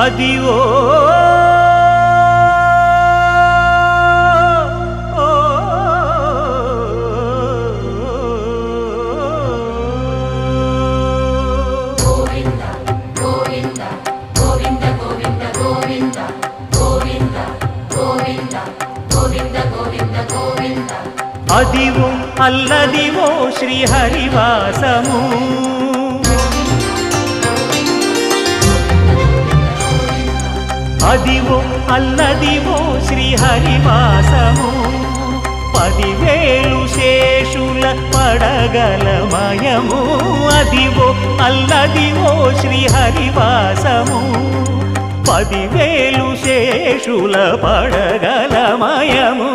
Adivo Adivo Alladivo శ్రీహరివాసము Adivo Alladivo శ్రీహరివాసము 10,000 శేషుల పడగలమయము Adivo Alladivo శ్రీహరివాసము 10,000 శేషుల పడగలమయము